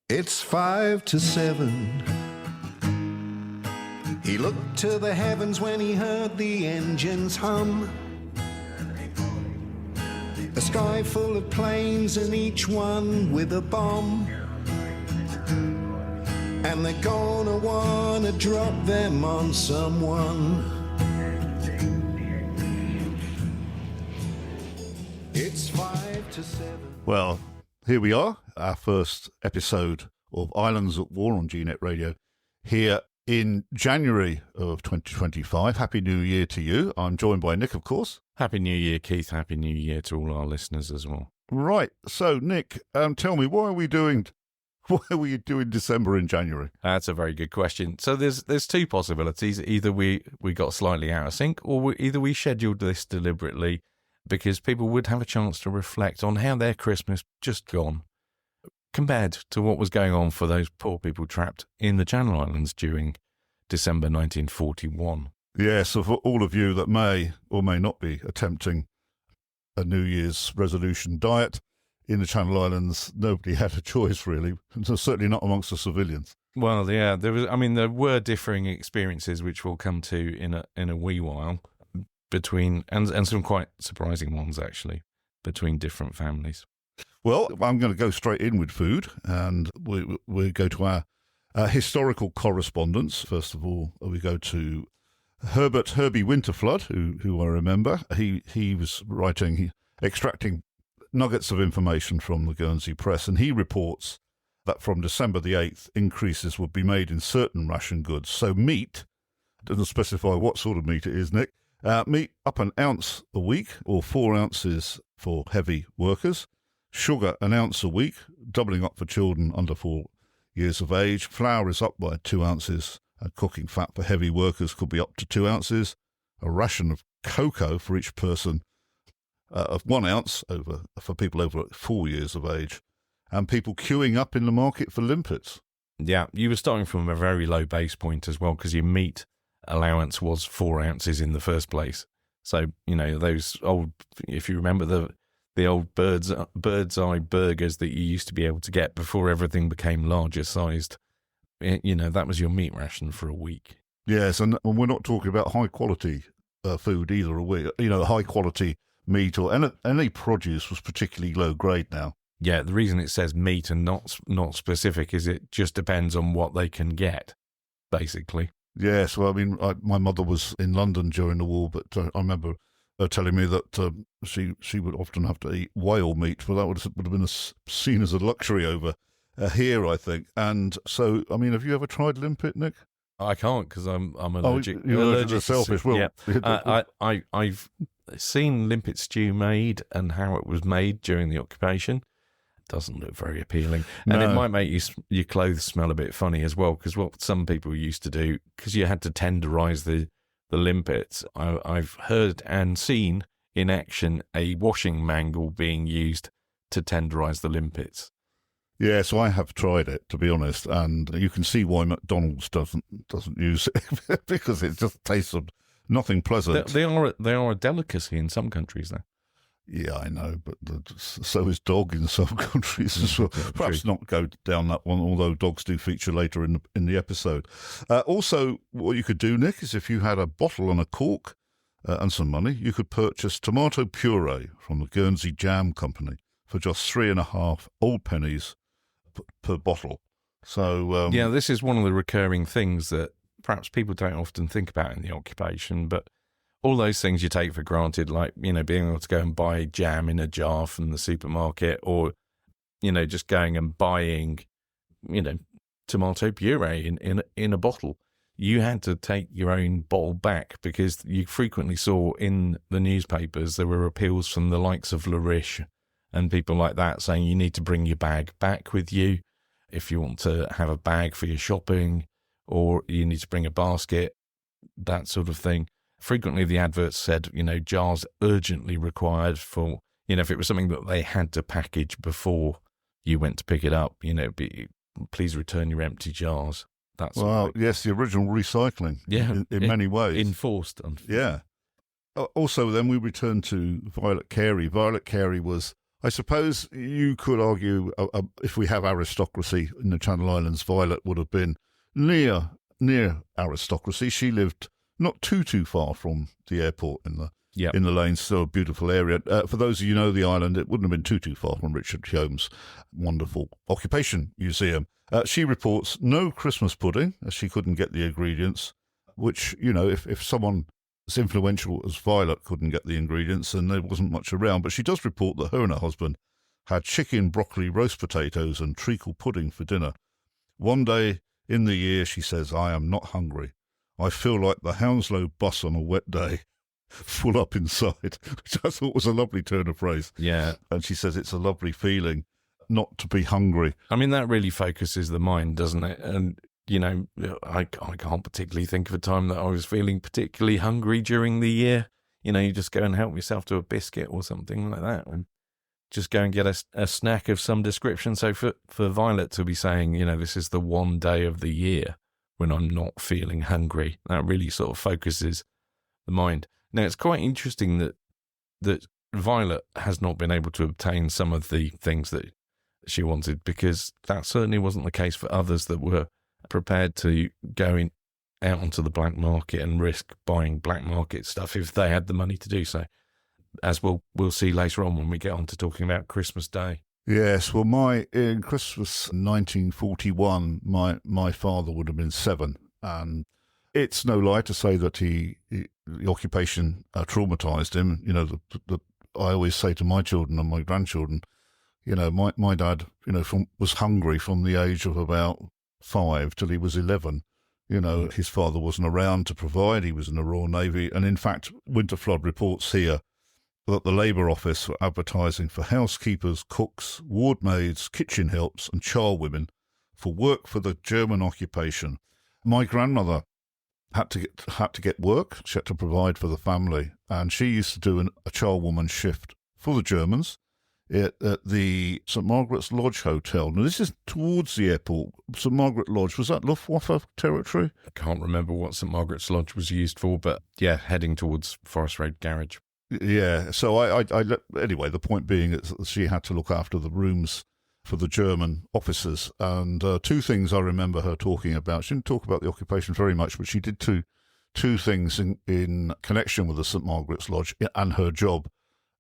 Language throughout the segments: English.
It's 5 to 7. He looked to the heavens when he heard the engines hum. A sky full of planes and each one with a bomb. And they're gonna wanna drop them on someone. It's 5 to 7. Well, here we are, our first episode of Islands at War on Gnet Radio, here in January of 2025. Happy New Year to you. I'm joined by Nick, of course. Happy New Year, Keith. Happy New Year to all our listeners as well. Right. So, Nick, tell me, why are we doing December in January? That's a very good question. So there's two possibilities. Either we got slightly out of sync, or either we scheduled this deliberately because people would have a chance to reflect on how their Christmas just gone compared to what was going on for those poor people trapped in the Channel Islands during December 1941. Yeah, so for all of you that may or may not be attempting a New Year's resolution diet in the Channel Islands, nobody had a choice, really. Certainly not amongst the civilians. Well, yeah, there were differing experiences, which we'll come to in a wee while, between and some quite surprising ones actually between different families. Well, I'm going to go straight in with food, and we go to our historical correspondence. First of all, we go to Herbie Winterflood, who I remember. He was extracting nuggets of information from the Guernsey press, and he reports that from December the 8th, increases would be made in certain ration goods. So meat, doesn't specify what sort of meat it is, Nick, meat up an ounce a week, or 4 ounces for heavy workers. Sugar, an ounce a week, doubling up for children under 4 years of age. Flour is up by 2 ounces, and cooking fat for heavy workers could be up to 2 ounces. A ration of cocoa for each person of 1 ounce for people over 4 years of age. And people queuing up in the market for limpets. Yeah, you were starting from a very low base point as well, because your meat allowance was 4 ounces in the first place. So, those old, if you remember the old bird's eye burgers that you used to be able to get before everything became larger sized, that was your meat ration for a week. Yes, and we're not talking about high quality food either, are we? High quality meat or any produce was particularly low grade now. Yeah, the reason it says meat and not specific is it just depends on what they can get, basically. Yes, well, my mother was in London during the war, but I remember her telling me that she would often have to eat whale meat, but that would have been seen as a luxury over here, I think. And so, have you ever tried limpet, Nick? I can't because I'm allergic. You're allergic to shellfish. Well, yeah. I've seen limpet stew made and how it was made during the occupation. Doesn't look very appealing, and it might make your clothes smell a bit funny as well, because what some people used to do, because you had to tenderize the limpets, I've heard and seen in action a washing mangle being used to tenderize the limpets. Yeah, so I have tried it, to be honest, and you can see why McDonald's doesn't use it because it just tastes of nothing pleasant. They are a delicacy in some countries though. Yeah, I know, but so is dog in some countries as well. Perhaps not go down that one, although dogs do feature later in the episode. Also, what you could do, Nick, is if you had a bottle and a cork and some money, you could purchase tomato puree from the Guernsey Jam Company for just 3.5 old pennies per bottle. So yeah, this is one of the recurring things that perhaps people don't often think about in the occupation, but all those things you take for granted, like, being able to go and buy jam in a jar from the supermarket, or, just going and buying, tomato puree in a bottle. You had to take your own bottle back, because you frequently saw in the newspapers there were appeals from the likes of Larish and people like that saying you need to bring your bag back with you if you want to have a bag for your shopping, or you need to bring a basket, that sort of thing. Frequently the adverts said, jars urgently required for, if it was something that they had to package before you went to pick it up, please return your empty jars. That's yes, the original recycling. Yeah, in many ways enforced. Yeah. Also, then we return to Violet Carey. Violet Carey was, I suppose you could argue if we have aristocracy in the Channel Islands, Violet would have been near aristocracy. She lived not too far from the airport in the lanes, so a beautiful area. For those of you who know the island, it wouldn't have been too far from Richard Hume's wonderful occupation museum. She reports no Christmas pudding, as she couldn't get the ingredients, which, if someone as influential as Violet couldn't get the ingredients, and there wasn't much around. But she does report that her and her husband had chicken, broccoli, roast potatoes and treacle pudding for dinner. One day in the year, she says, I am not hungry. I feel like the Hounslow bus on a wet day, full up inside, which I thought was a lovely turn of phrase. Yeah. And she says it's a lovely feeling not to be hungry. I mean, that really focuses the mind, doesn't it? And I can't particularly think of a time that I was feeling particularly hungry during the year. You just go and help yourself to a biscuit or something like that, and just go and get a snack of some description. So for Violet to be saying, this is the one day of the year when I'm not feeling hungry, that really sort of focuses the mind. Now, it's quite interesting that Violet has not been able to obtain some of the things that she wanted, because that certainly wasn't the case for others that were prepared to go out onto the black market and risk buying black market stuff if they had the money to do so, as we'll see later on when we get on to talking about Christmas Day. Yes, well, in Christmas 1941, my father would have been 7, and it's no lie to say that the occupation traumatised him. I always say to my children and my grandchildren, my dad, was hungry from the age of about 5 till he was 11. His father wasn't around to provide. He was in the Royal Navy. And in fact, Winterflood reports here that the Labour Office were advertising for housekeepers, cooks, ward maids, kitchen helps and charwomen for work for the German occupation. My grandmother had to get work. She had to provide for the family. And she used to do a charwoman shift for the Germans at the St Margaret's Lodge Hotel. Now, this is towards the airport. St Margaret Lodge, was that Luftwaffe territory? I can't remember what St Margaret's Lodge was used for, but yeah, heading towards Forest Road Garage. Yeah, so anyway, the point being is that she had to look after the rooms for the German officers. And 2 things I remember her talking about. She didn't talk about the occupation very much, but she did two things in connection with the St Margaret's Lodge and her job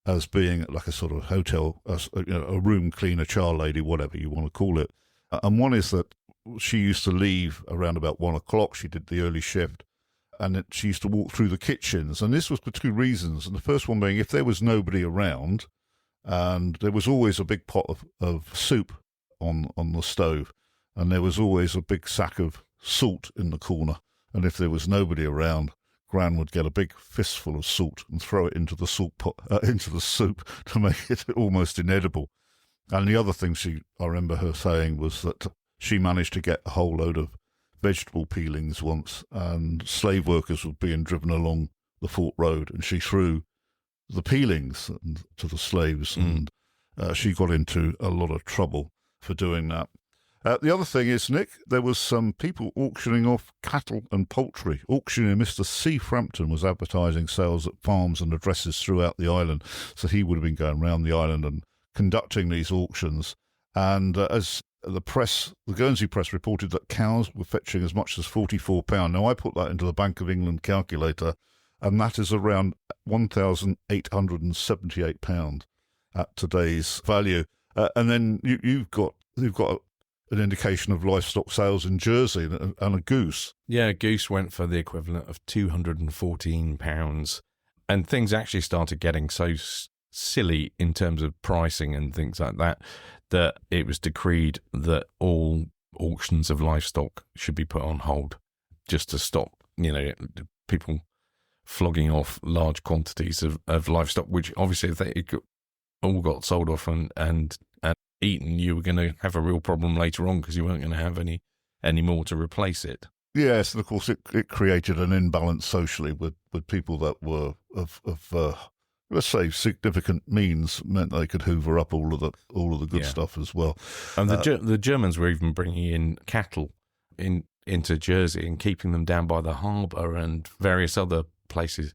as being like a sort of hotel, a room cleaner, char lady, whatever you want to call it. And one is that she used to leave around about 1 o'clock. She did the early shift, and she used to walk through the kitchens. And this was for 2 reasons. And the first one being, if there was nobody around, and there was always a big pot of soup on the stove, and there was always a big sack of salt in the corner. And if there was nobody around, Gran would get a big fistful of salt and throw it into the salt pot, into the soup to make it almost inedible. And the other thing I remember her saying was that she managed to get a whole load of vegetable peelings once, and slave workers were being driven along the Fort Road, and she threw the peelings to the slaves, and she got into a lot of trouble for doing that. The other thing is, Nick, there was some people auctioning off cattle and poultry. Auctioneer Mr. C. Frampton was advertising sales at farms and addresses throughout the island, so he would have been going around the island and conducting these auctions. And as the Guernsey press reported that cows were fetching as much as £44. Now, I put that into the Bank of England calculator, and that is around £1,878 at today's value. And then you've got an indication of livestock sales in Jersey and a goose. Yeah, a goose went for the equivalent of £214. And things actually started getting so silly in terms of pricing and things like that, that it was decreed that all auctions of livestock should be put on hold, just to stop, people flogging off large quantities of livestock, which obviously if they all got sold off and eaten, you were going to have a real problem later on, because you weren't going to have any more to replace it. Yes, and of course it created an imbalance socially with people that were of let's say significant means, meant they could hoover up all of the good stuff as well. And the Germans were even bringing in cattle into Jersey and keeping them down by the Harbour and various other places.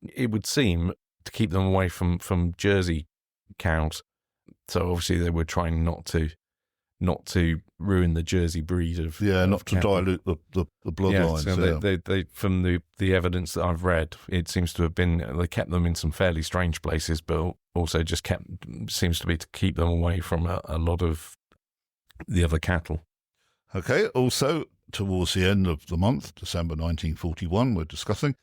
It would seem to keep them away from Jersey cows So obviously they were trying not to ruin the Jersey breed of not to cattle. dilute the bloodlines. So they from the evidence that I've read, it seems to have been they kept them in some fairly strange places, but also just seems to be to keep them away from a lot of the other cattle. Okay, also towards the end of the month, December 1941, we're discussing,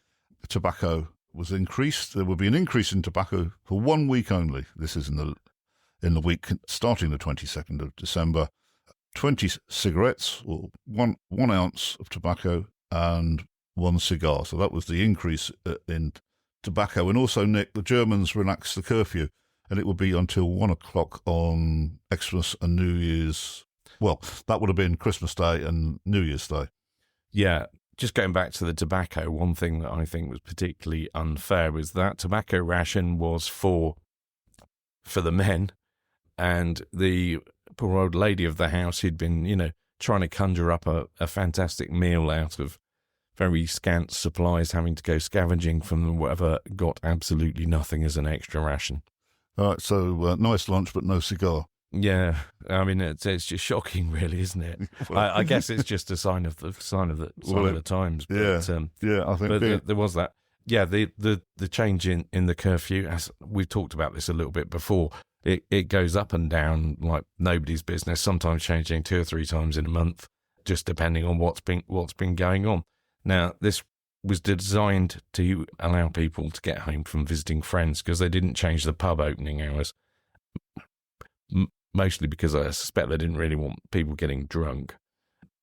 tobacco was increased. There will be an increase in tobacco for 1 week only. This is in the week starting the 22nd of December. 20 cigarettes, or one ounce of tobacco, and 1 cigar. So that was the increase in tobacco. And also, Nick, the Germans relaxed the curfew, and it would be until 1 o'clock on Xmas and New Year's. Well, that would have been Christmas Day and New Year's Day. Yeah, just going back to the tobacco, one thing that I think was particularly unfair was that tobacco ration was for the men, and the poor old lady of the house who'd been, trying to conjure up a fantastic meal out of very scant supplies, having to go scavenging from them, whatever, got absolutely nothing as an extra ration. All right, so nice lunch, but no cigar. Yeah, I mean it's just shocking, really, isn't it? I guess it's just a sign of the times. But, I think there was that. Yeah, the change in the curfew, as we've talked about this a little bit before, it goes up and down like nobody's business. Sometimes changing 2 or 3 times in a month, just depending on what's been going on. Now, this was designed to allow people to get home from visiting friends because they didn't change the pub opening hours. Mostly because I suspect they didn't really want people getting drunk,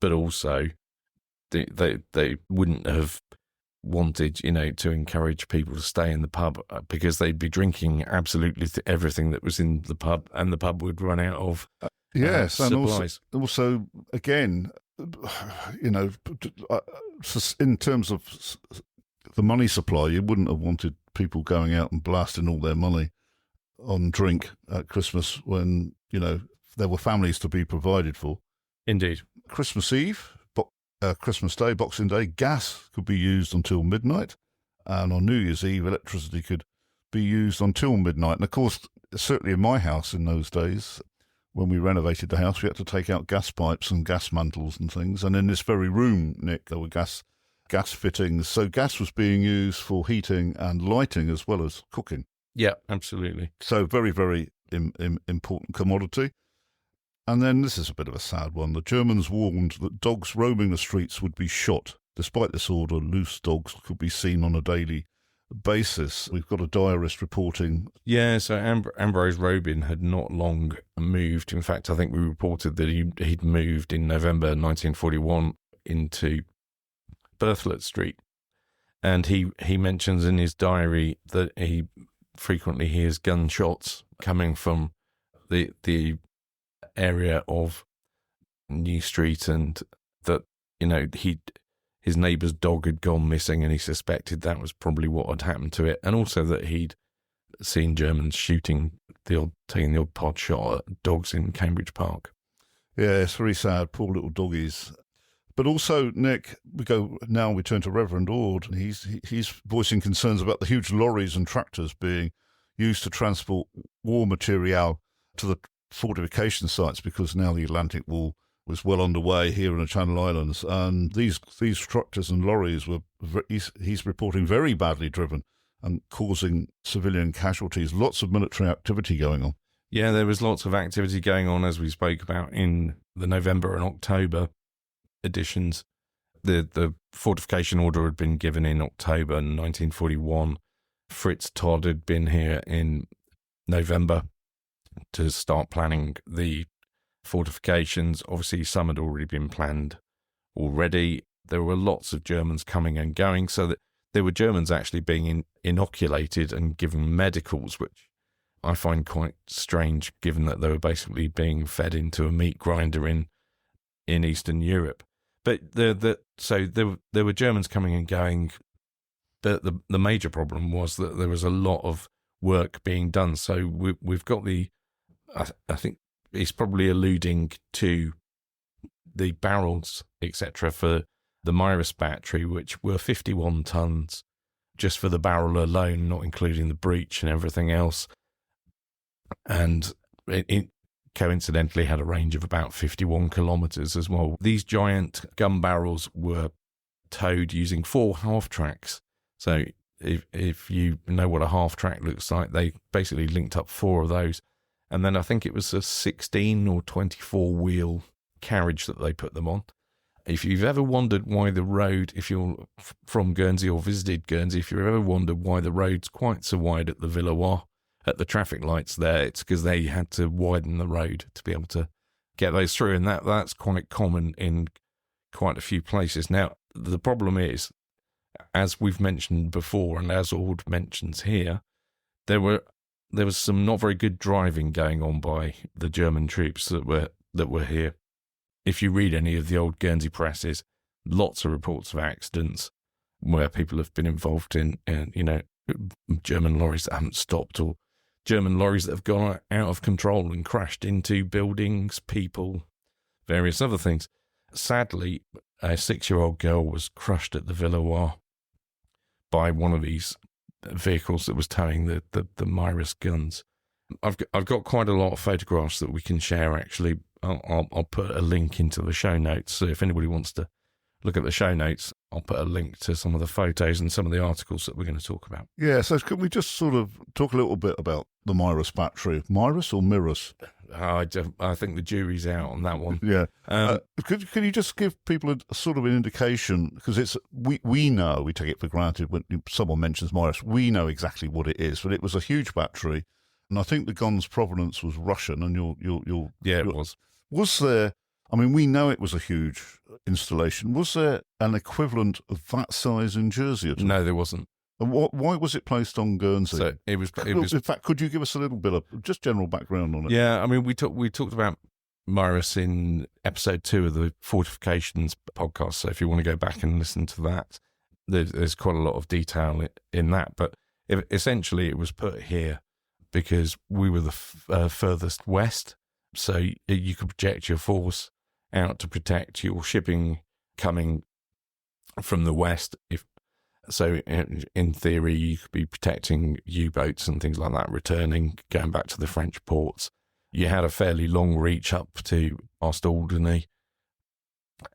but also they wouldn't have wanted, to encourage people to stay in the pub because they'd be drinking absolutely everything that was in the pub, and the pub would run out of supplies. And also again, in terms of the money supply, you wouldn't have wanted people going out and blasting all their money on drink at Christmas when, there were families to be provided for. Indeed. Christmas Eve, Christmas Day, Boxing Day, gas could be used until midnight. And on New Year's Eve, electricity could be used until midnight. And of course, certainly in my house in those days, when we renovated the house, we had to take out gas pipes and gas mantles and things. And in this very room, Nick, there were gas fittings. So gas was being used for heating and lighting as well as cooking. Yeah, absolutely. So very, very important commodity. And then this is a bit of a sad one. The Germans warned that dogs roaming the streets would be shot. Despite this order, loose dogs could be seen on a daily basis. We've got a diarist reporting. Yeah, so Ambrose Robin had not long moved. In fact, I think we reported that he'd moved in November 1941 into Berthlet Street. And he mentions in his diary that he frequently hears gunshots coming from the area of New Street, and that his neighbour's dog had gone missing, and he suspected that was probably what had happened to it, and also that he'd seen Germans taking the odd pod shot at dogs in Cambridge Park. Yeah, it's very sad, poor little doggies. But also, Nick, we turn to Reverend Ord, and he's voicing concerns about the huge lorries and tractors being used to transport war material to the fortification sites, because now the Atlantic Wall was well underway here in the Channel Islands, and these tractors and lorries were, he's reporting, very badly driven and causing civilian casualties. Lots of military activity going on. Yeah, there was lots of activity going on, as we spoke about in the November and October editions. The fortification order had been given in October 1941. Fritz Todd had been here in November to start planning the fortifications. Obviously, some had already been planned already. There were lots of Germans coming and going, so that there were Germans actually being inoculated and given medicals, which I find quite strange, given that they were basically being fed into a meat grinder in Eastern Europe. But so there were Germans coming and going. The major problem was that there was a lot of work being done. So we've got I think he's probably alluding to the barrels, etc., for the Mirus Battery, which were 51 tons just for the barrel alone, not including the breech and everything else. And It coincidentally had a range of about 51 kilometres as well. These giant gun barrels were towed using 4 half-tracks. So if you know what a half-track looks like, they basically linked up 4 of those. And then I think it was a 16 or 24-wheel carriage that they put them on. If you've ever wondered why the road, if you're from Guernsey or visited Guernsey, if you've ever wondered why the road's quite so wide at the Villeroy, at the traffic lights there, it's because they had to widen the road to be able to get those through. And that's quite common in quite a few places. Now, the problem is, as we've mentioned before, and as Ord mentions here, there was some not very good driving going on by the German troops that were here. If you read any of the old Guernsey presses, lots of reports of accidents where people have been involved in German lorries that haven't stopped, or German lorries that have gone out of control and crashed into buildings, people, various other things. Sadly, a 6-year-old girl was crushed at the Villeroy by one of these vehicles that was towing the Mirus guns. I've got quite a lot of photographs that we can share, actually. I'll put a link into the show notes. So if anybody wants to look at the show notes, I'll put a link to some of the photos and some of the articles that we're going to talk about. Yeah, so can we just sort of talk a little bit about the Mirus Battery? Mirus or Mirus? I think the jury's out on that one. Yeah. Can you just give people a sort of an indication? Because we know, we take it for granted when someone mentions Mirus, we know exactly what it is, but it was a huge battery, and I think the gun's provenance was Russian, and it was. Was there, I mean, we know it was a huge installation. Was there an equivalent of that size in Jersey at all? No, there wasn't. And why was it placed on Guernsey? So it was. In fact, could you give us a little bit of just general background on it? Yeah, I mean, we talked about Mirus in episode 2 of the Fortifications podcast. So if you want to go back and listen to that, there's quite a lot of detail in that. But essentially, it was put here because we were the furthest west, so you could project your force out to protect your shipping coming from the west. So in theory, you could be protecting U-boats and things like that, returning, going back to the French ports. You had a fairly long reach up to past Alderney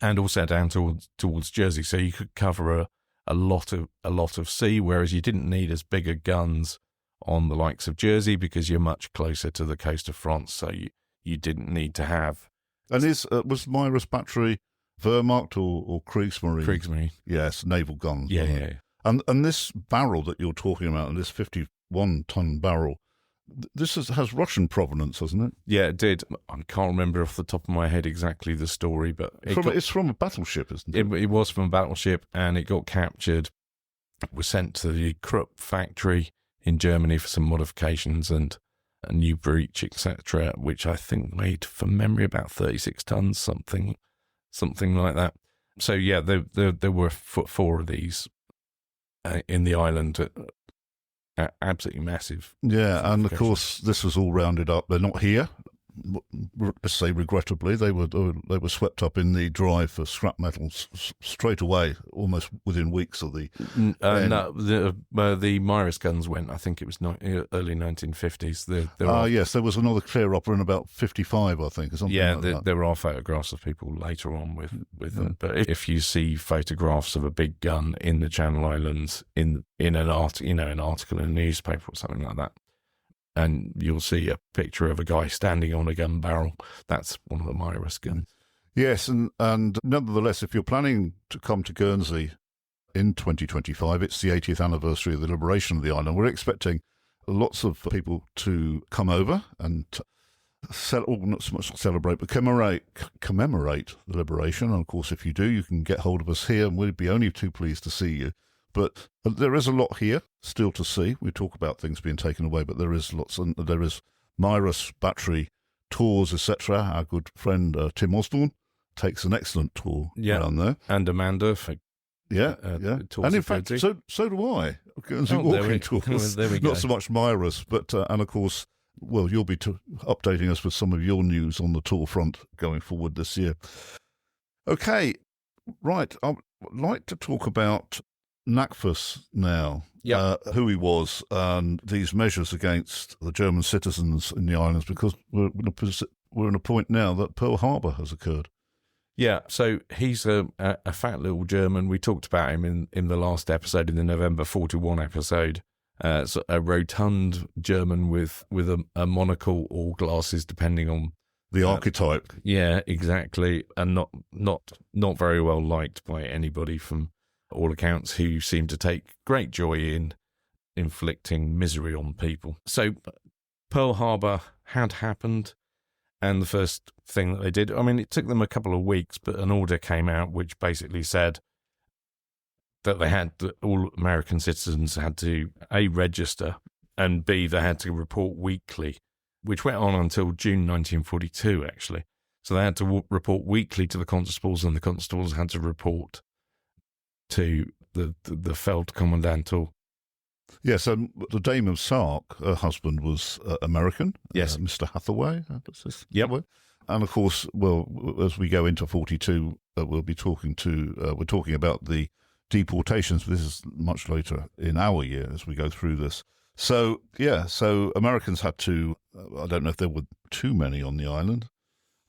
and also down towards Jersey, so you could cover a lot of sea, whereas you didn't need as big a guns on the likes of Jersey because you're much closer to the coast of France, so you didn't need to have. And was Mirus Battery Wehrmacht or Kriegsmarine? Kriegsmarine. Yes, naval guns. Yeah. And this barrel that you're talking about, and this 51-ton barrel, this has Russian provenance, hasn't it? Yeah, it did. I can't remember off the top of my head exactly the story, but it's from a battleship, isn't it? It was from a battleship, and it got captured. It was sent to the Krupp factory in Germany for some modifications and a new breech, etc., which I think weighed, from memory, about 36 tons, something like that. So yeah, there were 4 of these in the island. Absolutely massive. Yeah, and of course this was all rounded up. They're not here. Let's say regrettably, they were swept up in the drive for scrap metals straight away, almost within weeks of the. No, the Mirus guns went. I think it was early 1950s. Yes, there was another clear upper in about 55, I think, or something. Yeah, like that. There are photographs of people later on with them. But if you see photographs of a big gun in the Channel Islands in an article in a newspaper or something like that, and you'll see a picture of a guy standing on a gun barrel, that's one of the Mirus guns. Yes, and nonetheless, if you're planning to come to Guernsey in 2025, it's the 80th anniversary of the liberation of the island. We're expecting lots of people to come over and not so much celebrate, but commemorate the liberation. And of course, if you do, you can get hold of us here, and we'd be only too pleased to see you. But there is a lot here still to see. We talk about things being taken away, but there is lots. And there is Mirus Battery tours, etc. Our good friend Tim Osborne takes an excellent tour around there, and Amanda. Yeah. And in fact, so do I. Guernsey walking tours. There we go. Not so much Mirus, but and of course, well, you'll be updating us with some of your news on the tour front going forward this year. Okay, right. I'd like to talk about Nakfus now, who he was, and these measures against the German citizens in the islands, because we're in a point now that Pearl Harbour has occurred. Yeah, so he's a fat little German. We talked about him in the last episode, in the November 41 episode. So a rotund German with a monocle or glasses, depending on the archetype. Yeah, exactly, and not very well liked by anybody from all accounts, who seem to take great joy in inflicting misery on people. So Pearl Harbour had happened. And the first thing that they did, I mean, it took them a couple of weeks, but an order came out which basically said that all American citizens had to, A, register, and B, they had to report weekly, which went on until June 1942, actually. So they had to report weekly to the constables, and the constables had to report to the Feldkommandantur. Yes, the Dame of Sark, her husband, was American. Yes. Mr. Hathaway. Yep. And of course, well, as we go into 42, we're talking about the deportations. This is much later in our year as we go through this. So Americans had to, I don't know if there were too many on the island.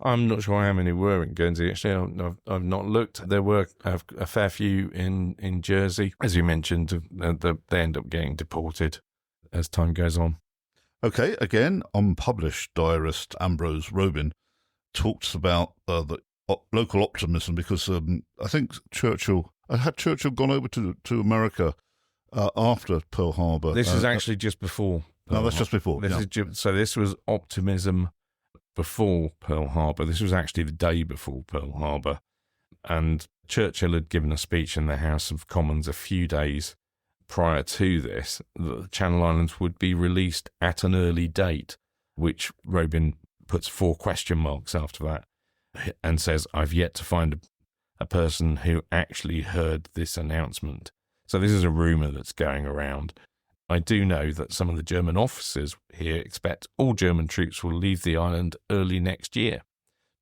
I'm not sure how many were in Guernsey. Actually, I've not looked. There were a fair few in Jersey. As you mentioned, they end up getting deported as time goes on. Okay, again, unpublished diarist Ambrose Robin talks about the local optimism, because I think Churchill gone over to America after Pearl Harbor. This is actually just before. No, that's just before. So this was optimism before Pearl Harbor. This was actually the day before Pearl Harbor. And Churchill had given a speech in the House of Commons a few days prior to this, that the Channel Islands would be released at an early date, which Robin puts 4 question marks after that and says, I've yet to find a person who actually heard this announcement. So this is a rumour that's going around. I do know that some of the German officers here expect all German troops will leave the island early next year,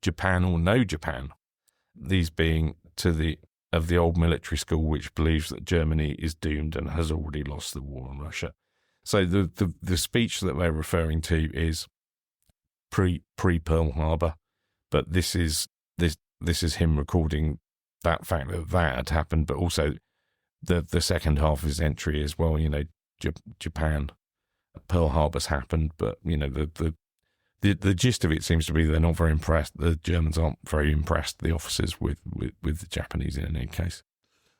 Japan or no Japan. These being of the old military school, which believes that Germany is doomed and has already lost the war on Russia. So the speech that they're referring to is pre Pearl Harbor, but this is him recording that fact that had happened, but also the second half of his entry as well. You know, Japan, Pearl Harbor's happened, but you know the gist of it seems to be they're not very impressed. The Germans aren't very impressed, the officers, with the Japanese in any case.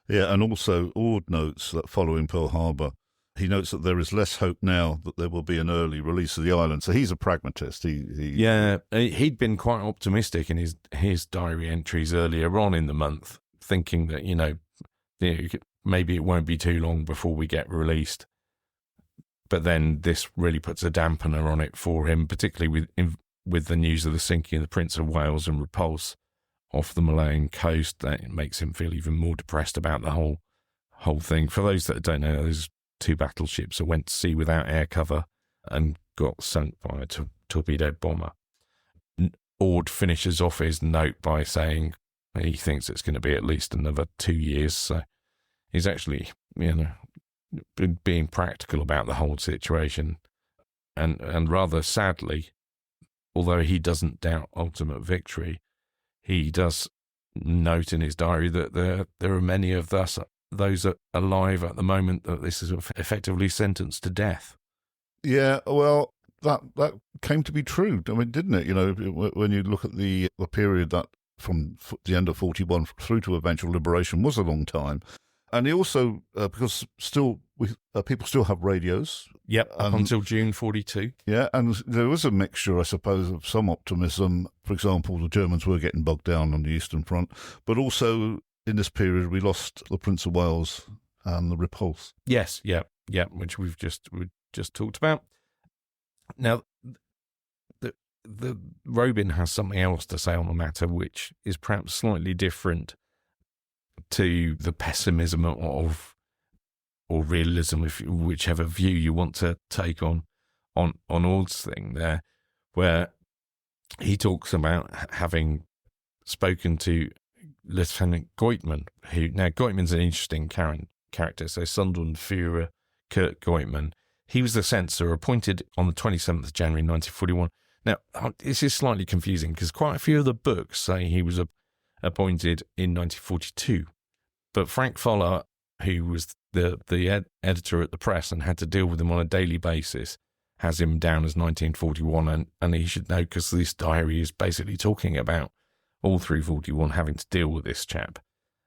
Yeah, and also Ord notes that following Pearl Harbor, he notes that there is less hope now that there will be an early release of the island. So he's a pragmatist. He'd been quite optimistic in his diary entries earlier on in the month, thinking that maybe it won't be too long before we get released. But then this really puts a dampener on it for him, particularly with the news of the sinking of the Prince of Wales and Repulse off the Malayan coast. That makes him feel even more depressed about the whole thing. For those that don't know, there's 2 battleships that went to sea without air cover and got sunk by a torpedo bomber. Ord finishes off his note by saying he thinks it's going to be at least another 2 years. So he's actually, being practical about the whole situation, and rather sadly, although he doesn't doubt ultimate victory, he does note in his diary that there are many of those alive at the moment that this is effectively sentenced to death. Yeah, well, that came to be true. I mean, didn't it? When you look at the period that from the end of 41 through to eventual liberation was a long time. And he also, because people still have radios. Yep, up until June 42. Yeah, and there was a mixture, I suppose, of some optimism. For example, the Germans were getting bogged down on the Eastern Front. But also, in this period, we lost the Prince of Wales and the Repulse. Yes, yeah, which we just talked about. Now, the Robin has something else to say on the matter, which is perhaps slightly different to the pessimism or realism, whichever view you want to take on Ord's thing there, where he talks about having spoken to Lieutenant Goitman, Goitman's an interesting character, so Sonderführer Kurt Goitman. He was the censor appointed on the 27th of January 1941. Now, this is slightly confusing because quite a few of the books say he was appointed in 1942. But Frank Foller, who was the editor at the press and had to deal with him on a daily basis, has him down as 1941. And he should know because this diary is basically talking about all through 41 having to deal with this chap.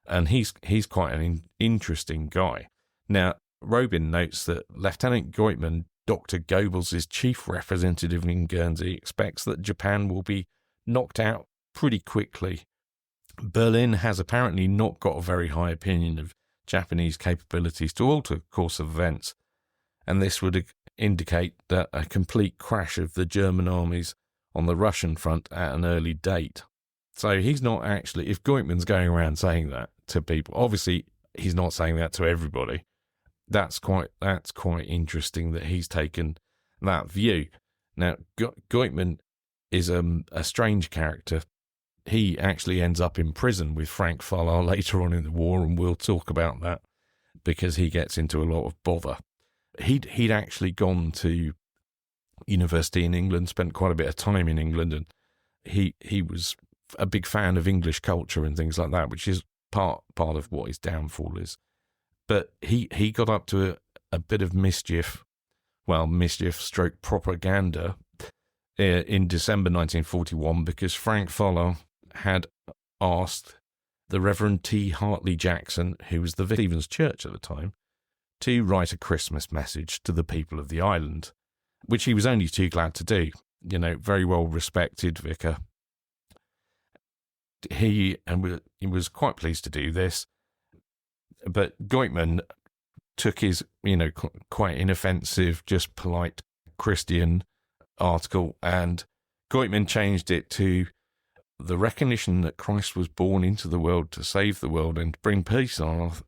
And he's quite an interesting guy. Now, Robin notes that Lieutenant Goitman, Dr. Goebbels' chief representative in Guernsey, expects that Japan will be knocked out pretty quickly. Berlin has apparently not got a very high opinion of Japanese capabilities to alter the course of events, and this would indicate that a complete crash of the German armies on the Russian front at an early date. So he's not actually, if Goitman's going around saying that to people, obviously he's not saying that to everybody. That's quite interesting that he's taken that view. Now, Goitman is a strange character. He actually ends up in prison with Frank Foller later on in the war, and we'll talk about that because he gets into a lot of bother. He'd actually gone to university in England, spent quite a bit of time in England, and he was a big fan of English culture and things like that, which is part of what his downfall is. But he got up to a bit of mischief stroke propaganda in December 1941 because Frank Foller had asked the Reverend T. Hartley Jackson, who was the Stephen's Church at the time, to write a Christmas message to the people of the island, which he was only too glad to do. You know, very well respected vicar. He was quite pleased to do this, but Goitman took his, quite inoffensive, just polite Christian article, and Goitman changed it to the recognition that Christ was born into the world to save the world and to bring peace on earth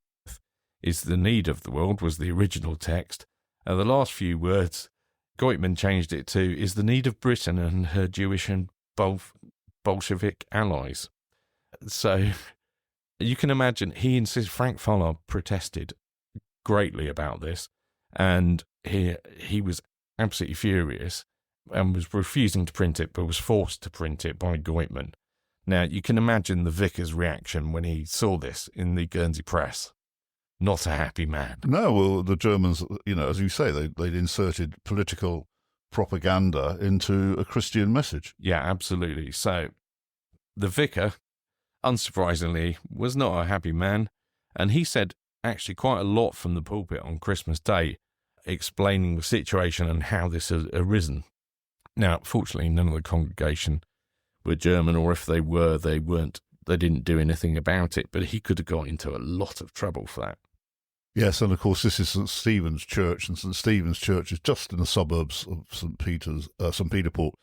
is the need of the world, was the original text. And the last few words, Goitman changed it to, is the need of Britain and her Jewish and Bolshevik allies. So you can imagine, he insists, Frank Foller protested greatly about this, and he was absolutely furious and was refusing to print it, but was forced to print it by Goitman. Now, you can imagine the vicar's reaction when he saw this in the Guernsey press. Not a happy man. No, well, the Germans, as you say, they'd inserted political propaganda into a Christian message. Yeah, absolutely. So the vicar, unsurprisingly, was not a happy man, and he said actually quite a lot from the pulpit on Christmas Day, explaining the situation and how this had arisen. Now, fortunately, none of the congregation were German, or if they were, they didn't do anything about it, but he could have got into a lot of trouble for that. Yes, and of course this is St. Stephen's Church, and St. Stephen's Church is just in the suburbs of St. Peter Port,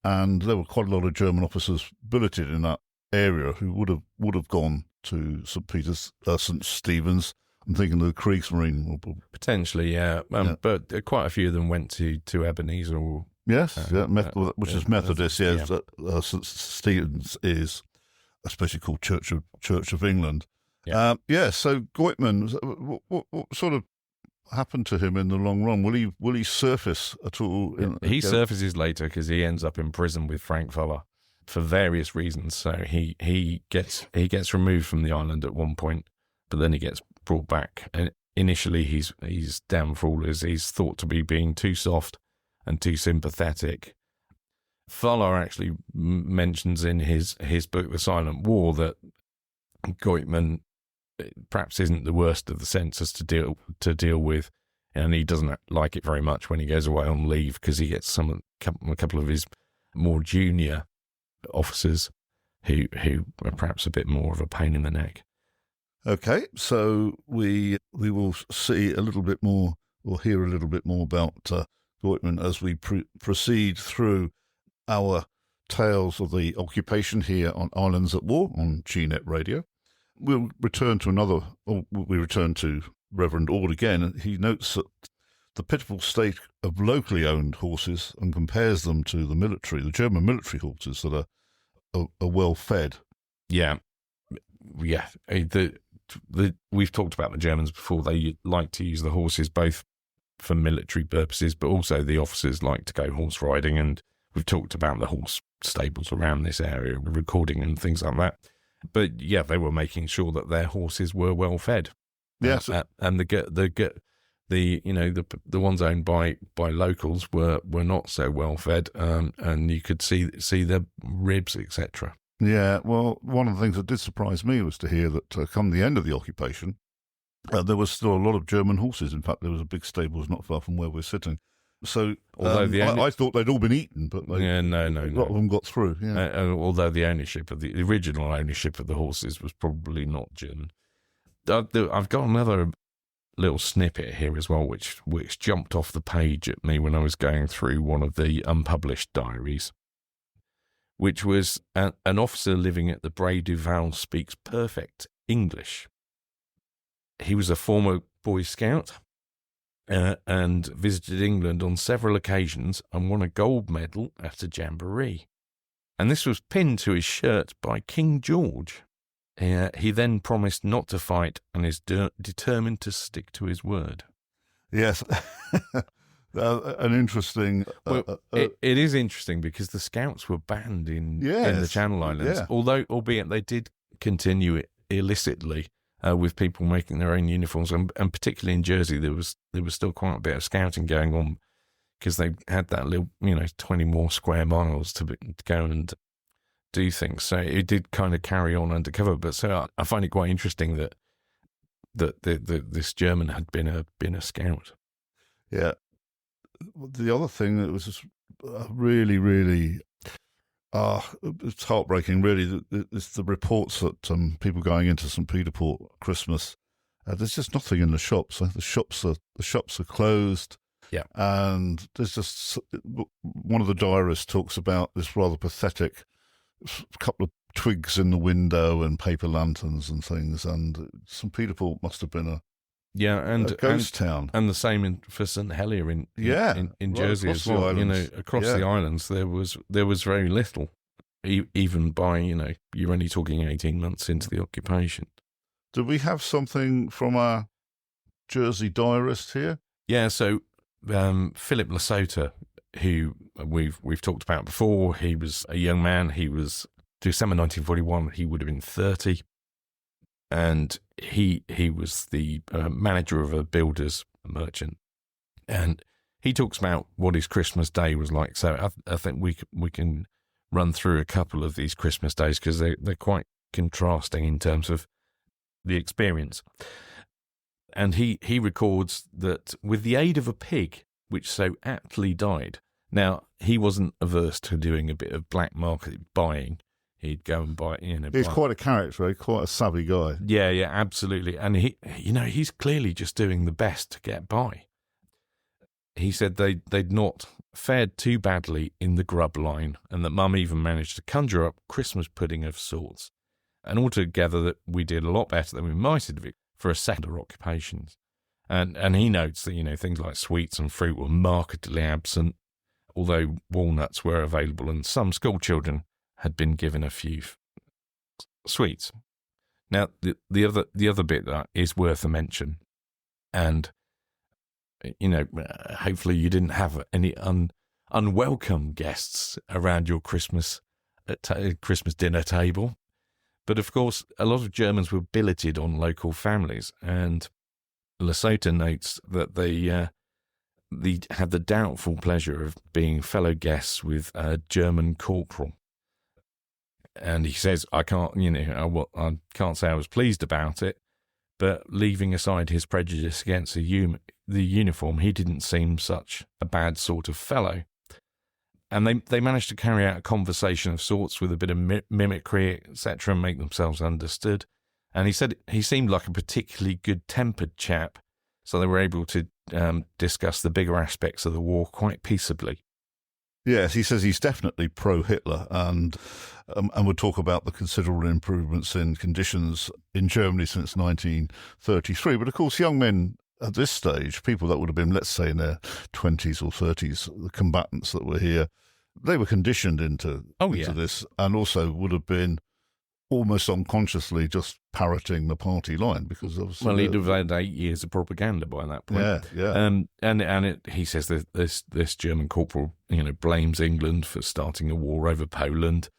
and there were quite a lot of German officers billeted in that area who would have gone to St. Stephen's. I'm thinking of the Kriegsmarine. Potentially, yeah. But quite a few of them went to Ebenezer. Which is Methodist. Yes, yeah. St. Stephen's is especially called Church of England. Yeah. So Goitman, what sort of happened to him in the long run? Will he surface at all? He surfaces later because he ends up in prison with Frank Foller for various reasons. So he gets removed from the island at one point, but then he gets brought back. And initially, his downfall is he's thought to be being too soft and too sympathetic. Foller actually mentions in his book The Silent War that Goitman perhaps isn't the worst of the censors to deal with, and he doesn't like it very much when he goes away on leave because he gets a couple of his more junior officers who are perhaps a bit more of a pain in the neck. Okay, so we will see a little bit more, or hear a little bit more about Goitman as we proceed through our tales of the occupation here on Islands at War on Gnet Radio. We'll return to Reverend Ord again, and he notes that the pitiful state of locally owned horses and compares them to the German military horses that are well fed. Yeah. we've talked about the Germans before. They like to use the horses both for military purposes, but also the officers like to go horse riding. And we've talked about the horse stables around this area, recording and things like that. But yeah, they were making sure that their horses were well fed. Yes, and the ones owned by locals were not so well fed, and you could see their ribs, etc. Yeah, well, one of the things that did surprise me was to hear that come the end of the occupation, there was still a lot of German horses. In fact, there was a big stables not far from where we're sitting. So I thought they'd all been eaten, but no. A lot of them got through. Yeah. Although the original ownership of the horses was probably not German. I've got another little snippet here as well, which jumped off the page at me when I was going through one of the unpublished diaries, which was an officer living at the Bray du Val speaks perfect English. He was a former Boy Scout and visited England on several occasions and won a gold medal at a jamboree. And this was pinned to his shirt by King George. He then promised not to fight and is determined to stick to his word. Yes. An interesting... it is interesting because the Scouts were banned in the Channel Islands, albeit they did continue it illicitly with people making their own uniforms, and particularly in Jersey there was still quite a bit of scouting going on because they had that little 20 more square miles to go and do things. So it did kind of carry on undercover. But so I find it quite interesting that this German had been a scout. Yeah. The other thing that was just really, really, it's heartbreaking. Really, it's the reports that people going into St. Peter Port Christmas. There's just nothing in the shops. The shops are closed. Yeah, and there's just one of the diarists talks about this rather pathetic couple of twigs in the window and paper lanterns and things. And St. Peter Port must have been a ghost town. And the same for St. Helier in Jersey as well. Across the islands there was very little, even by you're only talking 18 months into the occupation. Do we have something from our Jersey diarist here? Yeah, so Philip Lesota, who we've talked about before, he was a young man. He was December 1941. He would have been 30. And he was the manager of a builder's merchant, and he talks about what his Christmas day was like. So I think we can run through a couple of these Christmas days because they're quite contrasting in terms of the experience. And he records that with the aid of a pig, which so aptly died. Now he wasn't averse to doing a bit of black market buying. He'd go and buy it. He's quite a character, quite a savvy guy. Yeah, absolutely. And he's clearly just doing the best to get by. He said they'd not fared too badly in the grub line, and that Mum even managed to conjure up Christmas pudding of sorts. And altogether that we did a lot better than we might have for a second occupations. And he notes that, things like sweets and fruit were markedly absent, although walnuts were available and some school children had been given a few sweets. Now, the other bit that is worth a mention, and hopefully you didn't have any unwelcome guests around your Christmas dinner table, but of course a lot of Germans were billeted on local families, and Lesota notes that they had the doubtful pleasure of being fellow guests with a German corporal. And he says, I can't say I was pleased about it, but leaving aside his prejudice against the uniform, he didn't seem such a bad sort of fellow. And they managed to carry out a conversation of sorts with a bit of mimicry, etc., and make themselves understood. And he said he seemed like a particularly good-tempered chap, so they were able to discuss the bigger aspects of the war quite peaceably. Yes, he says he's definitely pro-Hitler, and we'll talk about the considerable improvements in conditions in Germany since 1933. But of course, young men at this stage, people that would have been, let's say, in their 20s or 30s, the combatants that were here, they were conditioned into this, and also would have been almost unconsciously just parroting the party line, because obviously... Well, he'd have had 8 years of propaganda by that point. Yeah. He says that this German corporal, blames England for starting a war over Poland,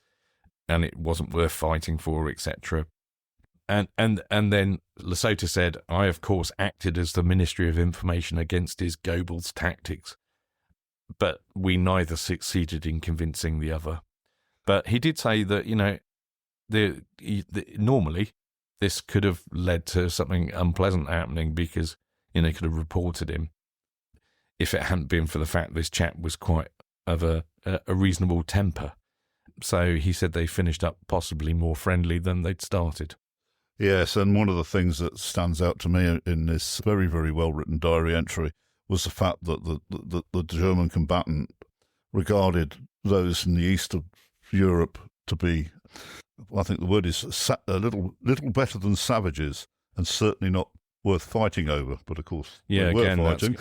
and it wasn't worth fighting for, etc. And then Lesotho said, I, of course, acted as the Ministry of Information against his Goebbels tactics, but we neither succeeded in convincing the other. But he did say that, normally this could have led to something unpleasant happening, because, could have reported him if it hadn't been for the fact this chap was quite of a reasonable temper. So he said they finished up possibly more friendly than they'd started. Yes, and one of the things that stands out to me in this very, very well-written diary entry was the fact that the German combatant regarded those in the east of Europe to be, I think the word is a little better than savages, and certainly not worth fighting over. But of course, yeah, they again, were fighting.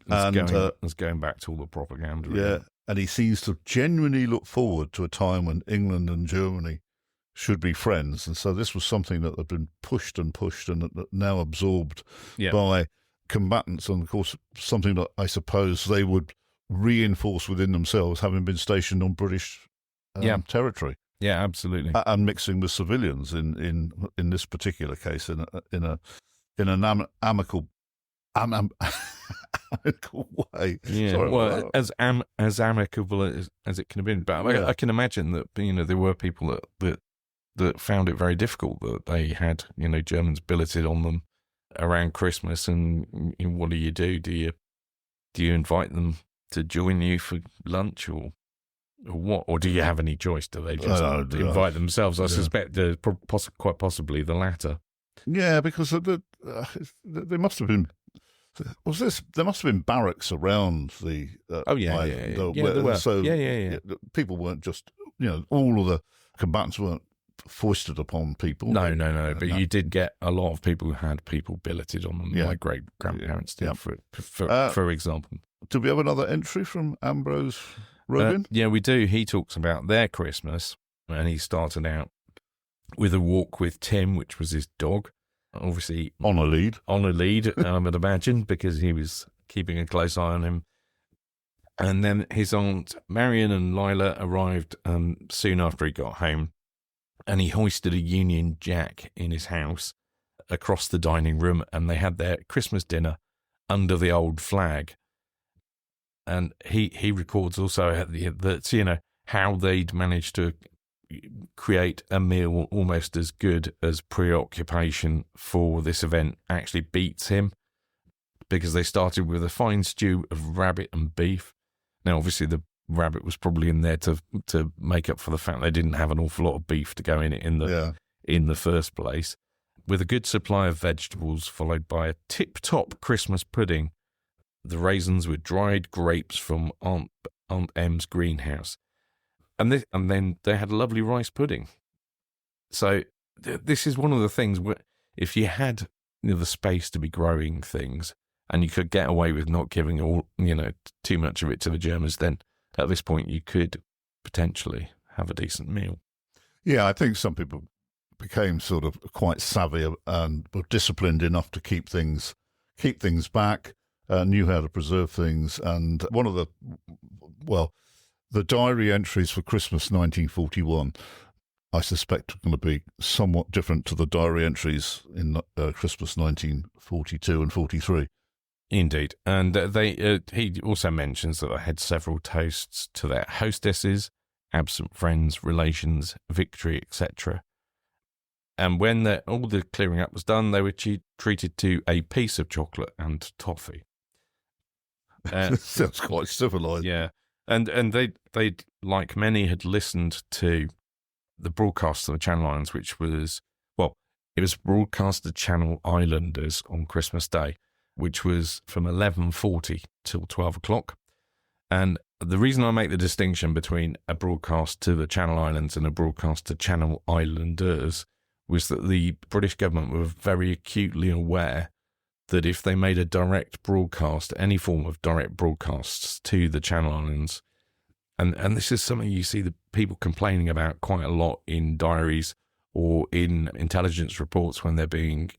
That's going back to all the propaganda. Yeah, really. And he seems to genuinely look forward to a time when England and Germany should be friends, and so this was something that had been pushed and now absorbed by combatants, and of course something that I suppose they would reinforce within themselves, having been stationed on British territory. Yeah, absolutely. And mixing with civilians in this particular case in an amicable way. Yeah, sorry, as amicable as it can have been. But I can imagine that there were people that found it very difficult that they had Germans billeted on them around Christmas, and what do? Do you invite them to join you for lunch or what? Or do you have any choice? Do they just invite themselves? I suspect quite possibly the latter. Yeah, because there must have been. There must have been barracks around the. There were. So yeah. People weren't just all of the combatants weren't foisted upon people. No. But you did get a lot of people who had people billeted on them. My great grandparents did, for example. Do we have another entry from Ambrose Robin? Yeah, we do. He talks about their Christmas, and he started out with a walk with Tim, which was his dog. Obviously on a lead, I would imagine, because he was keeping a close eye on him. And then his aunt Marion and Lila arrived soon after he got home, and he hoisted a Union Jack in his house across the dining room, and they had their Christmas dinner under the old flag. And he records also that how they'd managed to create a meal almost as good as preoccupation for this event actually beats him, because they started with a fine stew of rabbit and beef. Now, obviously, the rabbit was probably in there to make up for the fact they didn't have an awful lot of beef to go in the first place, with a good supply of vegetables, followed by a tip-top Christmas pudding. The raisins were dried grapes from Aunt M's greenhouse. And then they had a lovely rice pudding. So this is one of the things where if you had the space to be growing things, and you could get away with not giving too much of it to the Germans, then at this point you could potentially have a decent meal. Yeah, I think some people became sort of quite savvy and were disciplined enough to keep things back, knew how to preserve things, and one of the diary entries for Christmas 1941, I suspect, are going to be somewhat different to the diary entries in Christmas 1942 and 43. Indeed. And he also mentions that they had several toasts to their hostesses, absent friends, relations, victory, etc. And when all the clearing up was done, they were treated to a piece of chocolate and toffee. Sounds quite civilized. Yeah. And they like many had listened to the broadcast of the Channel Islands, which was, it was broadcast to Channel Islanders on Christmas Day, which was from 11:40 till 12 o'clock. And the reason I make the distinction between a broadcast to the Channel Islands and a broadcast to Channel Islanders was that the British government were very acutely aware that if they made a direct broadcast, any form of direct broadcasts to the Channel Islands, and this is something you see the people complaining about quite a lot in diaries or in intelligence reports when they're being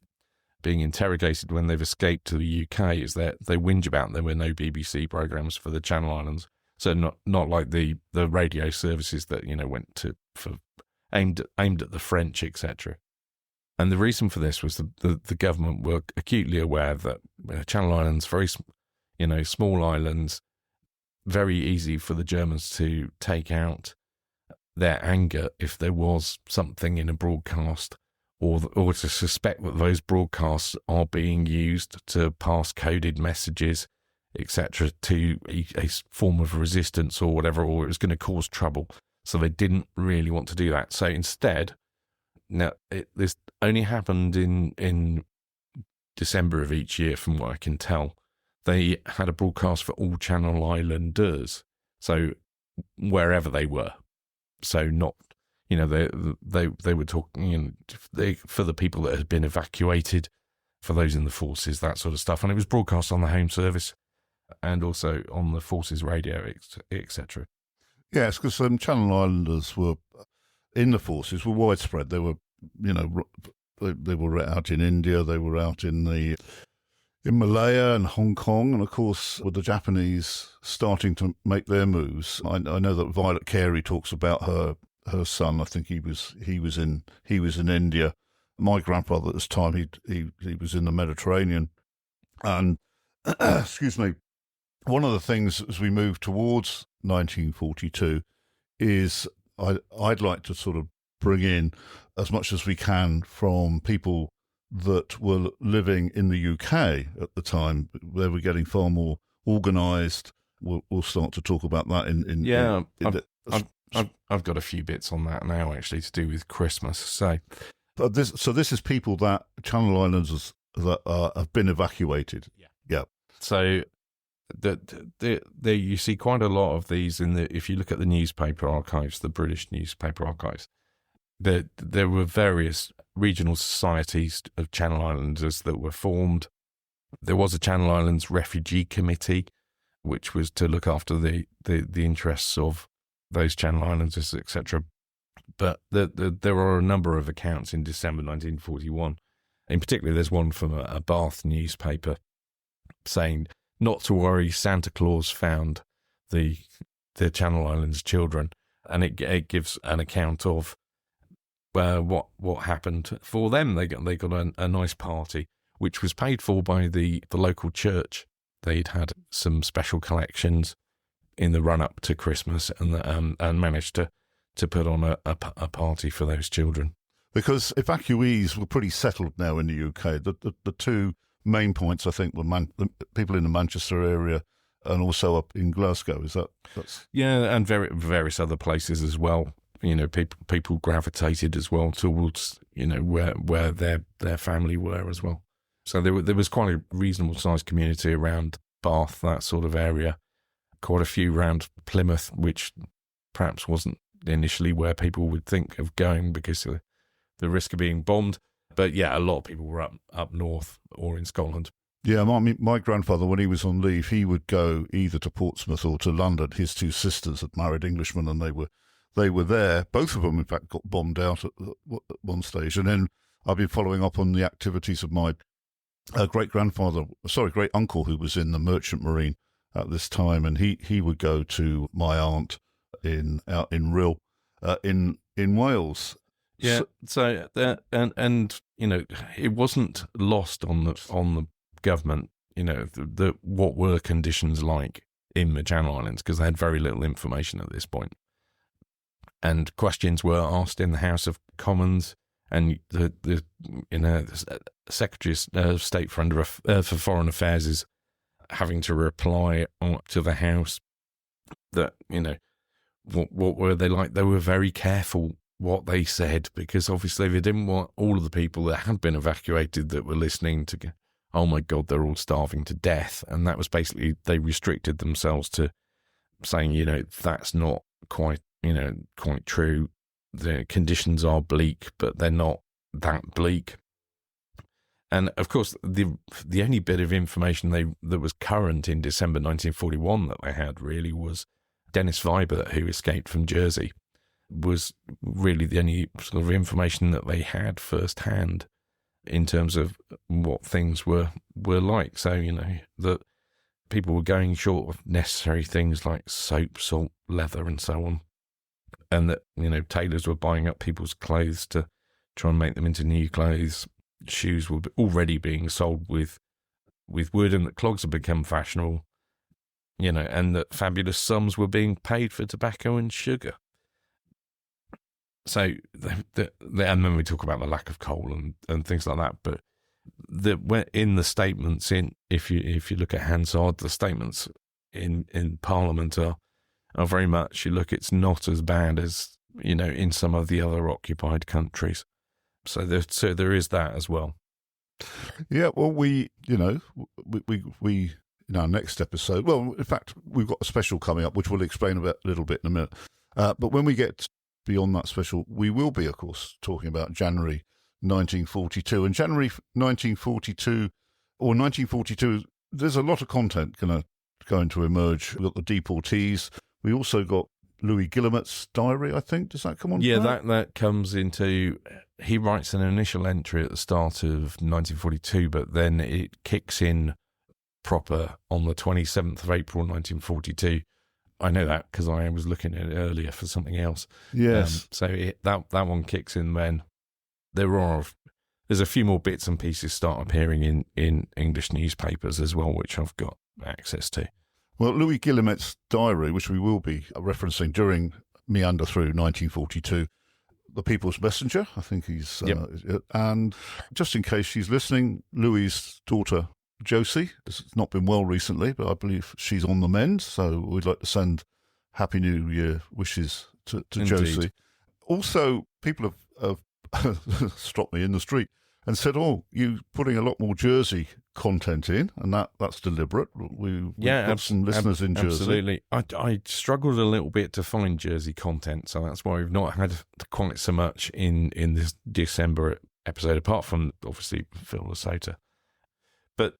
interrogated when they've escaped to the UK, is that they whinge about there were no BBC programmes for the Channel Islands. So not like the radio services that, went to for aimed at the French, etc. And the reason for this was the government were acutely aware that Channel Islands, very small islands, very easy for the Germans to take out their anger if there was something in a broadcast, or to suspect that those broadcasts are being used to pass coded messages, etc., to a form of resistance or whatever, or it was going to cause trouble. So they didn't really want to do that. So instead, now this only happened in December of each year, from what I can tell. They had a broadcast for all Channel Islanders, so wherever they were. So not, they were talking, for the people that had been evacuated, for those in the forces, that sort of stuff. And it was broadcast on the Home Service and also on the Forces Radio, etc. Yes, because Channel Islanders were in the forces were widespread. They were, they were out in India, they were out in Malaya and Hong Kong, and of course with the Japanese starting to make their moves. I know that Violet Carey talks about her son. I think he was in India. My grandfather at this time, he was in the Mediterranean, and excuse me. One of the things as we move towards 1942 is I'd like to sort of bring in as much as we can from people that were living in the UK at the time. They were getting far more organised. We'll start to talk about that I've got a few bits on that now, actually, to do with Christmas. So this is people that Channel Islanders that have been evacuated. Yeah. So you see quite a lot of these if you look at the newspaper archives, the British newspaper archives. There were various regional societies of Channel Islanders that were formed. There was a Channel Islands Refugee Committee, which was to look after the interests of those Channel Islanders, etc. But there are a number of accounts in December 1941. In particular, there's one from a Bath newspaper saying, "Not to worry, Santa Claus found the Channel Islands children," and it gives an account of what happened for them. They got a nice party, which was paid for by the local church. They'd had some special collections in the run up to Christmas, and managed to put on a party for those children. Because evacuees were pretty settled now in the UK. The two main points, I think, were the people in the Manchester area and also up in Glasgow. That's and various other places as well. People gravitated as well towards where their family were as well. So there was quite a reasonable sized community around Bath, that sort of area. Quite a few around Plymouth, which perhaps wasn't initially where people would think of going because of the risk of being bombed. But yeah, a lot of people were up north or in Scotland. Yeah, my grandfather, when he was on leave, he would go either to Portsmouth or to London. His two sisters had married Englishmen, and they were there. Both of them, in fact, got bombed out at one stage. And then I've been following up on the activities of my great uncle, who was in the Merchant Marine at this time, and he would go to my aunt out in Rhyl, in Wales. Yeah. So and it wasn't lost on the government. What were conditions like in the Channel Islands, because they had very little information at this point. And questions were asked in the House of Commons, and the Secretary of State for Foreign Affairs is having to reply to the House that what were they like. They were very careful what they said, because obviously they didn't want all of the people that had been evacuated that were listening to go, oh my God, they're all starving to death. And that was basically, they restricted themselves to saying, that's not quite true. The conditions are bleak, but they're not that bleak. And of course, the only bit of information that was current in December 1941 that they had really was Dennis Vibert, who escaped from Jersey. was really the only sort of information that they had firsthand in terms of what things were like. So, that people were going short of necessary things like soap, salt, leather, and so on. And that, tailors were buying up people's clothes to try and make them into new clothes. Shoes were already being sold with wood, and that clogs had become fashionable, and that fabulous sums were being paid for tobacco and sugar. So, and then we talk about the lack of coal and things like that. But in the statements, if you look at Hansard, the statements in Parliament are very much, it's not as bad as in some of the other occupied countries. So there is that as well. Yeah, well, we in our next episode, well, in fact, we've got a special coming up, which we'll explain a little bit in a minute. But when we get beyond that special, we will be, of course, talking about January 1942. And January 1942, or 1942, there's a lot of content going to emerge. We've got the deportees. We also got Louis Guillemet's diary, I think. Does that come on? Yeah, that comes into... He writes an initial entry at the start of 1942, but then it kicks in proper on the 27th of April 1942. I know that because I was looking at it earlier for something else. Yes. That one kicks in then. There's a few more bits and pieces start appearing in English newspapers as well, which I've got access to. Well, Louis Guillemet's diary, which we will be referencing during Meander Through 1942, the People's Messenger, I think he's... Yep. And just in case she's listening, Louis' daughter, Josie, has not been well recently, but I believe she's on the mend, so we'd like to send Happy New Year wishes to Josie. Also, people have stopped me in the street and said, you're putting a lot more Jersey content in, and that's deliberate. We've got some listeners in Jersey. Absolutely. I struggled a little bit to find Jersey content, so that's why we've not had quite so much in this December episode, apart from, obviously, Phil Lesota. But,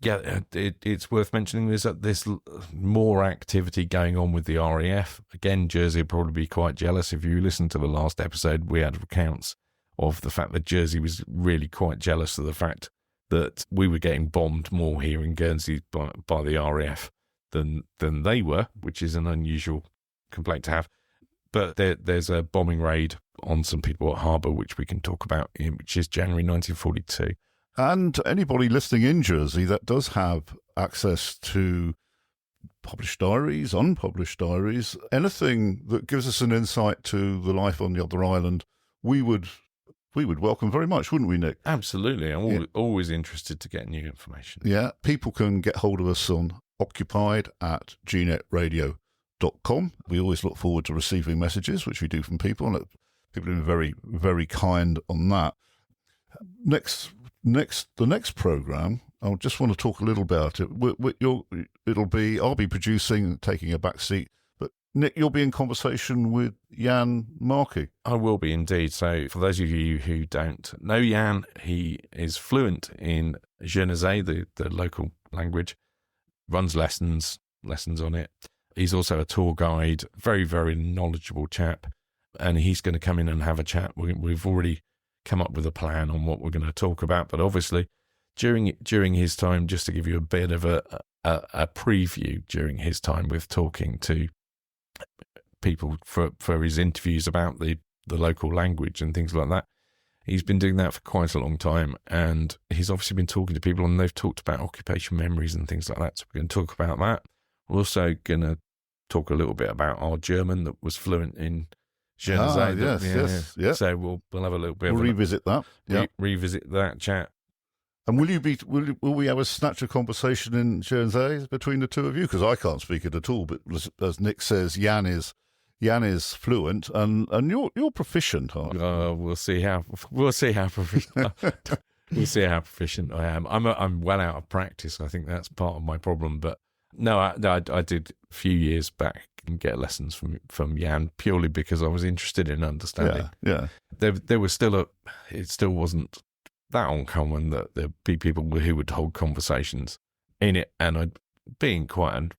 yeah, it's worth mentioning there's more activity going on with the RAF. Again, Jersey would probably be quite jealous. If you listen to the last episode, we had accounts of the fact that Jersey was really quite jealous of the fact that we were getting bombed more here in Guernsey by the RAF than they were, which is an unusual complaint to have. But there's a bombing raid on some people at Harbour, which we can talk about, which is January 1942. And anybody listening in Jersey that does have access to published diaries, unpublished diaries, anything that gives us an insight to the life on the other island, we would welcome very much, wouldn't we, Nick? Absolutely. I'm always interested to get new information. Yeah. People can get hold of us on occupied@gnetradio.com. We always look forward to receiving messages, which we do from people, and people have been very, very kind on that. The next programme, I just want to talk a little about it. I'll be producing and taking a back seat. Nick, you'll be in conversation with Jan Markey. I will be indeed. So for those of you who don't know Jan, he is fluent in Guernsey, the local language, runs lessons on it. He's also a tour guide, very, very knowledgeable chap, and he's going to come in and have a chat. We've already come up with a plan on what we're going to talk about, but obviously during his time, just to give you a bit of a preview during his time with talking to people for his interviews about the local language and things like that. He's been doing that for quite a long time, and he's obviously been talking to people, and they've talked about occupation memories and things like that. So we're going to talk about that. We're also going to talk a little bit about our German that was fluent in Guernsey. Yes. So we'll have a little bit. We'll revisit that. Yeah, revisit that chat. And will we have a snatch of conversation in Guernsey between the two of you? Because I can't speak it at all. But as Nick says, Jan is fluent, and you're proficient, aren't you? We'll see how proficient. We'll see how proficient I am. I'm well out of practice. I think that's part of my problem. But no, I did a few years back and get lessons from Jan purely because I was interested in understanding. Yeah. There was it still wasn't that uncommon that there'd be people who would hold conversations in it, and being quite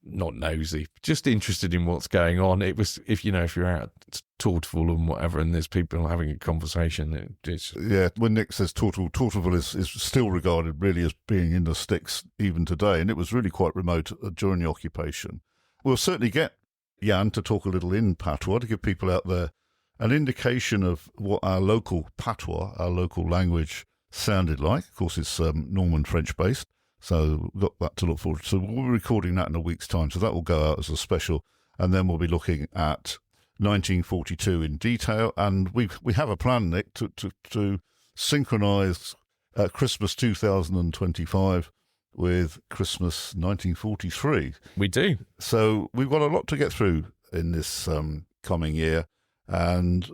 not nosy, just interested in what's going on. It was, if you're out at Torterville and whatever, and there's people having a conversation, it's... Yeah, when Nick says Torterville is still regarded really as being in the sticks even today, and it was really quite remote during the occupation. We'll certainly get Jan to talk a little in patois to give people out there an indication of what our local patois, our local language, sounded like. Of course, it's Norman French-based. So we've got that to look forward to. So we'll be recording that in a week's time. So that will go out as a special. And then we'll be looking at 1942 in detail. And we have a plan, Nick, to synchronise Christmas 2025 with Christmas 1943. We do. So we've got a lot to get through in this coming year. And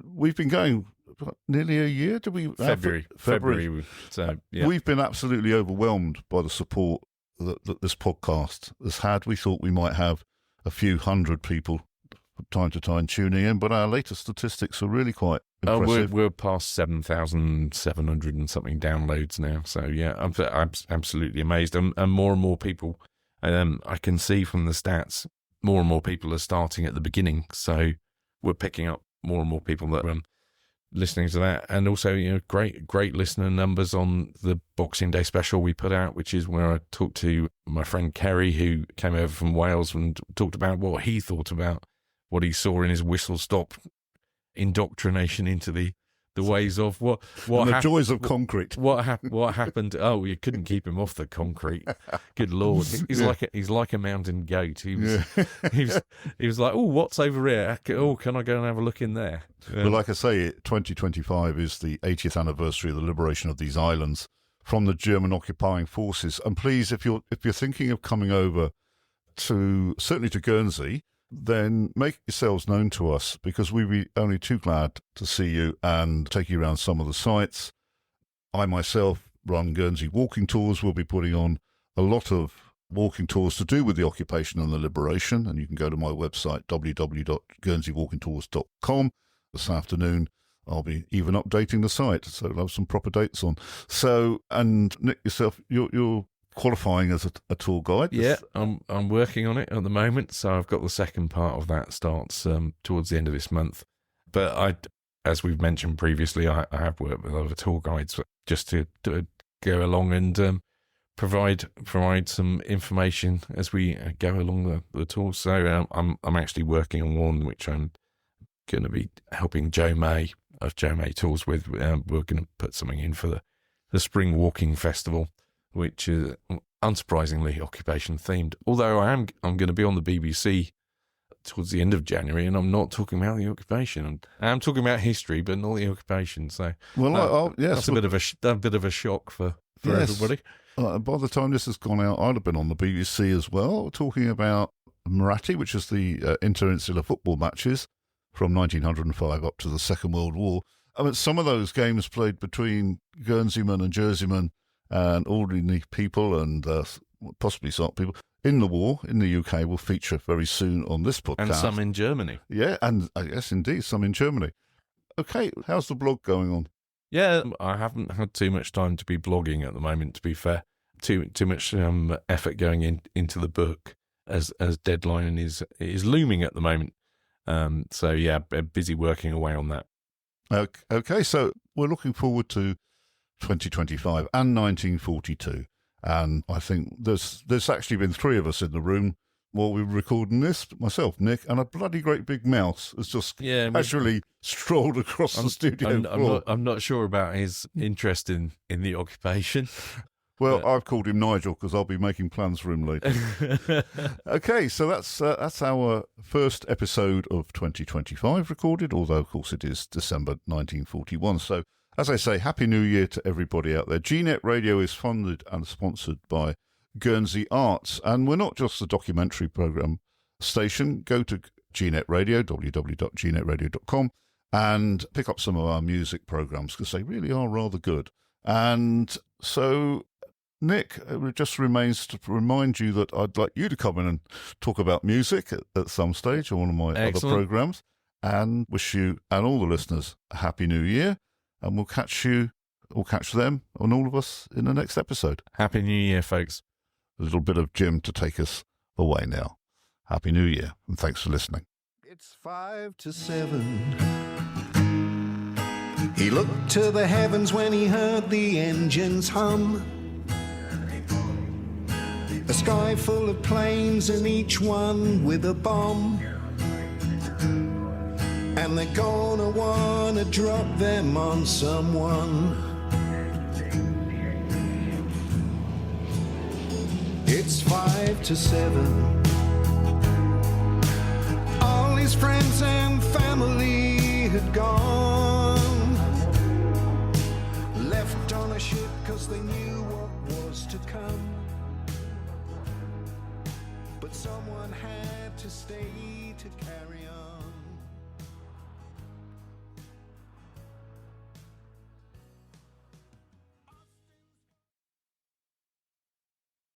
we've been going... nearly a year? Did we? February. So, yeah. We've been absolutely overwhelmed by the support that this podcast has had. We thought we might have a few hundred people from time to time tuning in, but our latest statistics are really quite impressive. We're past 7,700 and something downloads now. So, yeah, I'm absolutely amazed. And more people, I can see from the stats, more and more people are starting at the beginning. So we're picking up more and more people that are listening to that, and also great listener numbers on the Boxing Day special we put out, which is where I talked to my friend Kerry, who came over from Wales, and talked about what he thought about what he saw in his whistle stop indoctrination into the ways of what the joys of concrete. What happened? Oh, you couldn't keep him off the concrete. Good Lord, he's like a mountain goat. He was like, oh, what's over here? Oh, can I go and have a look in there? But like I say, 2025 is the 80th anniversary of the liberation of these islands from the German occupying forces. And please, if you're thinking of coming over certainly to Guernsey, then make yourselves known to us, because we'd be only too glad to see you and take you around some of the sites. I myself run Guernsey walking tours. We'll be putting on a lot of walking tours to do with the occupation and the liberation, and you can go to my website, www.guernseywalkingtours.com. This afternoon I'll be even updating the site, so I'll have some proper dates on. So, and Nick, yourself, you're qualifying as a tour guide. Yeah, I'm working on it at the moment, so I've got the second part of that starts towards the end of this month. But as we've mentioned previously, I have worked with other tour guides just to go along and provide some information as we go along the tour. So I'm actually working on one which I'm going to be helping Joe May of Joe May Tours with. We're going to put something in for the Spring Walking Festival, which is unsurprisingly occupation themed. Although I'm going to be on the BBC towards the end of January, and I'm not talking about the occupation. I'm talking about history, but not the occupation. So, that's a bit of a shock for everybody. By the time this has gone out, I'd have been on the BBC as well, talking about Muratti, which is the interinsular football matches from 1905 up to the Second World War. I mean, some of those games played between Guernseymen and Jerseymen and ordinary people and possibly Sark people in the war in the UK will feature very soon on this podcast. And some in Germany. Yeah, and yes, indeed, some in Germany. Okay, how's the blog going on? Yeah, I haven't had too much time to be blogging at the moment, to be fair. Too much effort going into the book as deadline is looming at the moment. So, yeah, busy working away on that. Okay, so we're looking forward to 2025 and 1942, and I think there's actually been three of us in the room while we were recording this. Myself, Nick, and a bloody great big mouse has just casually strolled across the studio floor. I'm not sure about his interest in the occupation. Well, I've called him Nigel because I'll be making plans for him later. Okay, so that's our first episode of 2025 recorded, although of course it is December 1941. So, as I say, Happy New Year to everybody out there. Gnet Radio is funded and sponsored by Guernsey Arts, and we're not just a documentary program station. Go to Gnet Radio, www.gnetradio.com, and pick up some of our music programs because they really are rather good. And so, Nick, it just remains to remind you that I'd like you to come in and talk about music at some stage on one of my other programs, and wish you and all the listeners a Happy New Year. And we'll catch them and all of us in the next episode. Happy New Year, folks. A little bit of Jim to take us away now. Happy New Year, and thanks for listening. It's 5 to 7. He looked to the heavens when he heard the engines hum. A sky full of planes and each one with a bomb. And they're gonna wanna drop them on someone. It's 5 to 7. All his friends and family had gone. Left on a ship 'cause they knew what was to come. But someone had to stay to carry on.